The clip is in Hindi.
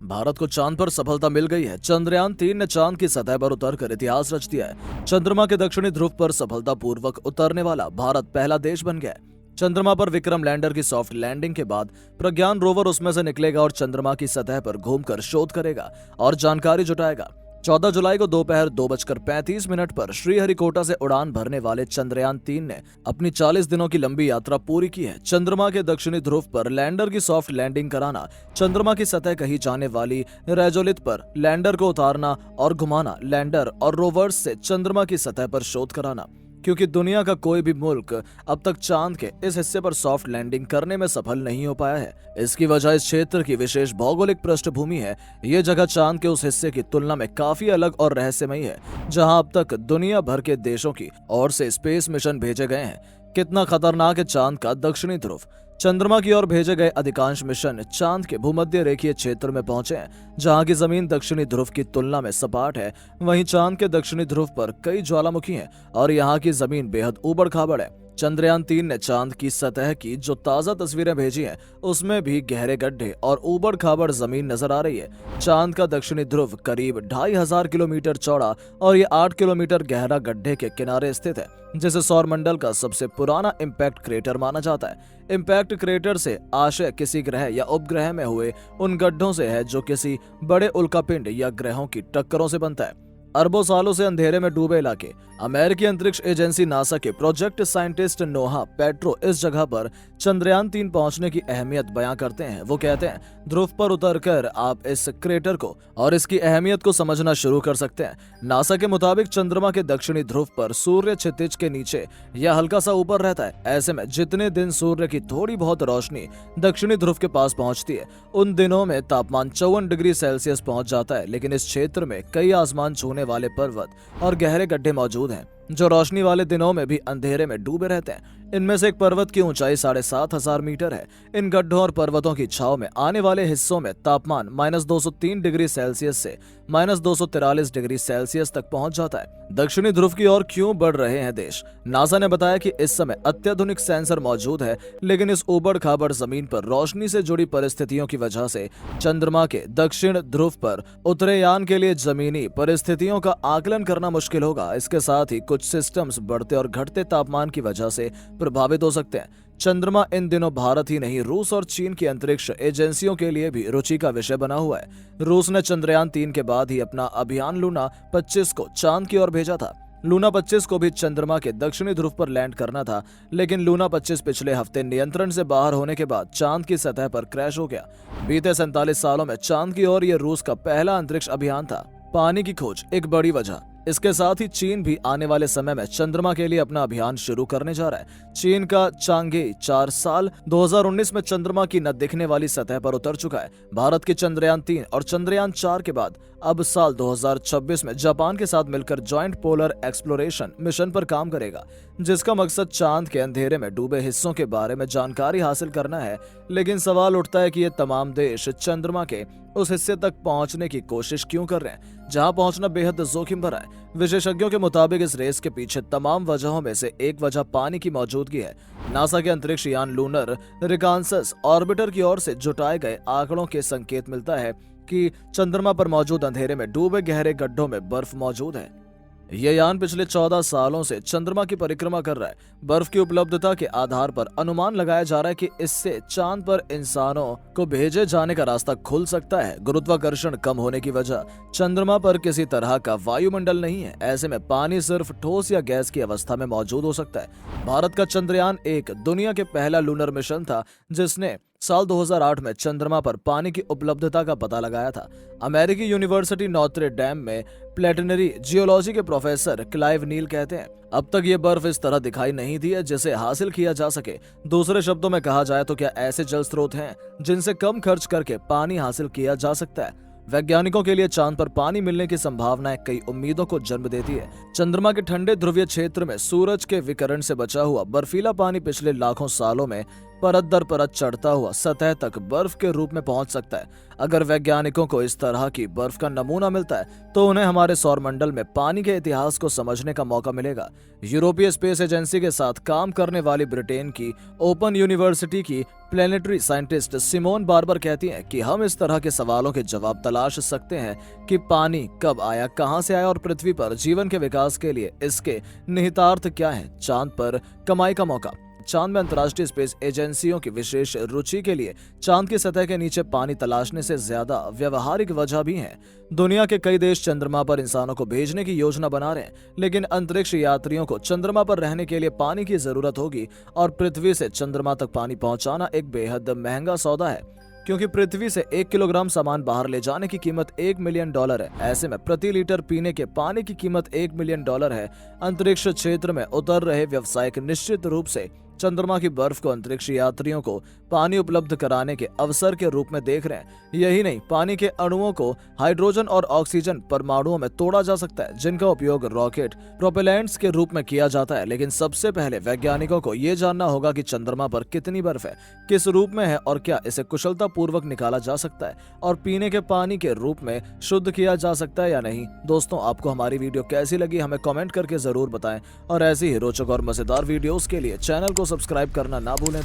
भारत को चांद पर सफलता मिल गई है। चंद्रयान-3 ने चांद की सतह पर उतरकर इतिहास रच दिया है। चंद्रमा के दक्षिणी ध्रुव पर सफलतापूर्वक उतरने वाला भारत पहला देश बन गया है। चंद्रमा पर विक्रम लैंडर की सॉफ्ट लैंडिंग के बाद प्रज्ञान रोवर उसमें से निकलेगा और चंद्रमा की सतह पर घूमकर शोध करेगा और जानकारी जुटाएगा। 14 जुलाई को दोपहर 2:35 पर श्रीहरिकोटा से उड़ान भरने वाले चंद्रयान-3 ने अपनी 40 दिनों की लंबी यात्रा पूरी की है। चंद्रमा के दक्षिणी ध्रुव पर लैंडर की सॉफ्ट लैंडिंग कराना, चंद्रमा की सतह कही जाने वाली रेजोलिथ पर लैंडर को उतारना और घुमाना, लैंडर और रोवर्स से चंद्रमा की सतह पर शोध कराना। क्योंकि दुनिया का कोई भी मुल्क अब तक चांद के इस हिस्से पर सॉफ्ट लैंडिंग करने में सफल नहीं हो पाया है। इसकी वजह इस क्षेत्र की विशेष भौगोलिक पृष्ठभूमि है। ये जगह चांद के उस हिस्से की तुलना में काफी अलग और रहस्यमयी है, जहां अब तक दुनिया भर के देशों की ओर से स्पेस मिशन भेजे गए हैं। कितना खतरनाक है चांद का दक्षिणी ध्रुव। चंद्रमा की ओर भेजे गए अधिकांश मिशन चांद के भूमध्य रेखीय क्षेत्र में पहुंचे हैं, जहां की जमीन दक्षिणी ध्रुव की तुलना में सपाट है। वहीं चांद के दक्षिणी ध्रुव पर कई ज्वालामुखी हैं और यहां की जमीन बेहद ऊबड़-खाबड़ है। चंद्रयान-3 ने चांद की सतह की जो ताजा तस्वीरें भेजी हैं, उसमें भी गहरे गड्ढे और ऊबड़-खाबड़ जमीन नजर आ रही है। चांद का दक्षिणी ध्रुव करीब 2500 किलोमीटर चौड़ा और ये 8 किलोमीटर गहरा गड्ढे के किनारे स्थित है, जिसे सौरमंडल का सबसे पुराना इम्पैक्ट क्रेटर माना जाता है। इम्पैक्ट क्रेटर से आशय किसी ग्रह या उपग्रह में हुए उन गड्ढों से है जो किसी बड़े उल्कापिंड या ग्रहों की टक्करों से बनता है। अरबों सालों से अंधेरे में डूबे इलाके। अमेरिकी अंतरिक्ष एजेंसी नासा के प्रोजेक्ट साइंटिस्ट नोहा पेट्रो इस जगह पर चंद्रयान-3 पहुंचने की अहमियत बयां करते हैं। वो कहते हैं, ध्रुव पर उतरकर आप इस क्रेटर को और इसकी अहमियत को समझना शुरू कर सकते हैं। नासा के मुताबिक चंद्रमा के दक्षिणी ध्रुव पर सूर्य क्षितिज के नीचे या हल्का सा ऊपर रहता है। ऐसे में जितने दिन सूर्य की थोड़ी बहुत रोशनी दक्षिणी ध्रुव के पास पहुंचती है, उन दिनों में तापमान 54 डिग्री सेल्सियस पहुंच जाता है। लेकिन इस क्षेत्र में कई आसमान छूने वाले पर्वत और गहरे गड्ढे मौजूद हैं, जो रोशनी वाले दिनों में भी अंधेरे में डूबे रहते हैं। इनमें से एक पर्वत की ऊंचाई 7500 मीटर है। इन गड्ढों और पर्वतों की छाव में आने वाले हिस्सों में तापमान -203 डिग्री सेल्सियस से -243 डिग्री सेल्सियस तक पहुंच जाता है। दक्षिणी ध्रुव की ओर क्यों बढ़ रहे हैं देश? नासा ने बताया कि इस समय अत्याधुनिक सेंसर मौजूद है, लेकिन इस ऊबड़ खाबड़ जमीन पर रोशनी से जुड़ी परिस्थितियों की वजह से चंद्रमा के दक्षिण ध्रुव पर उतरे यान के लिए जमीनी परिस्थितियों का आकलन करना मुश्किल होगा। इसके साथ ही कुछ सिस्टम्स बढ़ते और घटते तापमान की वजह से प्रभावित हो सकते हैं। चंद्रमा इन दिनों भारत ही नहीं, रूस और चीन की अंतरिक्ष एजेंसियों के लिए भी रुचि का विषय बना हुआ है। रूस ने चंद्रयान-3 के बाद ही अपना अभियान लूना 25 को चांद की ओर भेजा था। लूना 25 को भी चंद्रमा के दक्षिणी ध्रुव पर लैंड करना था, लेकिन लूना 25 पिछले हफ्ते नियंत्रण से बाहर होने के बाद चांद की सतह पर क्रैश हो गया। बीते 47 सालों में चांद की ओर यह रूस का पहला अंतरिक्ष अभियान था। पानी की खोज एक बड़ी वजह। इसके साथ ही चीन भी आने वाले समय में चंद्रमा के लिए अपना अभियान शुरू करने जा रहा है। चीन का चांगे 4 साल 2019 में चंद्रमा की न दिखने वाली सतह पर उतर चुका है। भारत के चंद्रयान-3 और चंद्रयान-4 के बाद अब साल 2026 में जापान के साथ मिलकर जॉइंट पोलर एक्सप्लोरेशन मिशन पर काम करेगा, जिसका मकसद चांद के अंधेरे में डूबे हिस्सों के बारे में जानकारी हासिल करना है। लेकिन सवाल उठता है कि ये तमाम देश चंद्रमा के उस हिस्से तक पहुंचने की कोशिश क्यों कर रहे हैं, जहां पहुंचना बेहद जोखिम भरा है। विशेषज्ञों के मुताबिक इस रेस के पीछे तमाम वजहों में से एक वजह पानी की मौजूदगी है। नासा के अंतरिक्ष यान लूनर रिकॉन्सस ऑर्बिटर की ओर से जुटाए गए आंकड़ों के संकेत मिलता है कि चंद्रमा पर मौजूद अंधेरे में डूबे गहरे गड्ढों में बर्फ मौजूद है। यह यान पिछले 14 सालों से चंद्रमा की परिक्रमा कर रहा है। बर्फ की उपलब्धता के आधार पर अनुमान लगाया जा रहा है कि इससे चांद पर इंसानों को भेजे जाने का रास्ता खुल सकता है। गुरुत्वाकर्षण कम होने की वजह चंद्रमा पर किसी तरह का वायुमंडल नहीं है। ऐसे में पानी सिर्फ ठोस या गैस की अवस्था में मौजूद हो सकता है। भारत का चंद्रयान-1 दुनिया के पहला लूनर मिशन था, जिसने साल 2008 में चंद्रमा पर पानी की उपलब्धता का पता लगाया था। अमेरिकी यूनिवर्सिटी नॉर्थ डैम में प्लेनेटरी जियोलॉजी के प्रोफेसर क्लाइव नील कहते हैं, अब तक ये बर्फ इस तरह दिखाई नहीं दी है जिसे हासिल किया जा सके। दूसरे शब्दों में कहा जाए तो क्या ऐसे जल स्रोत हैं जिनसे कम खर्च करके पानी हासिल किया जा सकता है? वैज्ञानिकों के लिए चांद पर पानी मिलने की संभावनाएं कई उम्मीदों को जन्म देती है। चंद्रमा के ठंडे ध्रुवीय क्षेत्र में सूरज के विकिरण से बचा हुआ बर्फीला पानी पिछले लाखों सालों में परत दर परत चढ़ता हुआ सतह तक बर्फ के रूप में पहुंच सकता है। अगर वैज्ञानिकों को इस तरह की बर्फ का नमूना मिलता है तो उन्हें हमारे सौरमंडल में पानी के इतिहास को समझने का मौका मिलेगा। यूरोपीय स्पेस एजेंसी के साथ काम करने वाली ब्रिटेन की ओपन यूनिवर्सिटी की प्लेनेटरी साइंटिस्ट सिमोन बार्बर कहती हैं कि हम इस तरह के सवालों के जवाब तलाश सकते हैं कि पानी कब आया, कहां से आया और पृथ्वी पर जीवन के विकास के लिए इसके निहितार्थ क्या है। चांद पर कमाई का मौका। चांद में अंतर्राष्ट्रीय स्पेस एजेंसियों की विशेष रुचि के लिए चांद की सतह के नीचे पानी तलाशने से ज्यादा व्यवहारिक वजह भी है। दुनिया के कई देश चंद्रमा पर इंसानों को भेजने की योजना बना रहे हैं, लेकिन अंतरिक्ष यात्रियों को चंद्रमा पर रहने के लिए पानी की जरूरत होगी और पृथ्वी से चंद्रमा तक पानी पहुंचाना एक बेहद महंगा सौदा है, क्योंकि पृथ्वी से 1 किलोग्राम सामान बाहर ले जाने की कीमत $1 मिलियन है। ऐसे में प्रति लीटर पीने के पानी की कीमत $1 मिलियन है। अंतरिक्ष क्षेत्र में उतर रहे व्यवसायिक निश्चित रूप से चंद्रमा की बर्फ को अंतरिक्ष यात्रियों को पानी उपलब्ध कराने के अवसर के रूप में देख रहे हैं। यही नहीं, पानी के अणुओं को हाइड्रोजन और ऑक्सीजन परमाणुओं में तोड़ा जा सकता है, जिनका उपयोग रॉकेट प्रोपेलेंट्स के रूप में किया जाता है। लेकिन सबसे पहले वैज्ञानिकों को यह जानना होगा कि चंद्रमा पर कितनी बर्फ है, किस रूप में है और क्या इसे कुशलता पूर्वक निकाला जा सकता है और पीने के पानी के रूप में शुद्ध किया जा सकता है या नहीं। दोस्तों, आपको हमारी वीडियो कैसी लगी हमें कमेंट करके जरूर बताएं और ऐसी ही रोचक और मजेदार वीडियोस के लिए चैनल को सब्सक्राइब करना ना भूलें।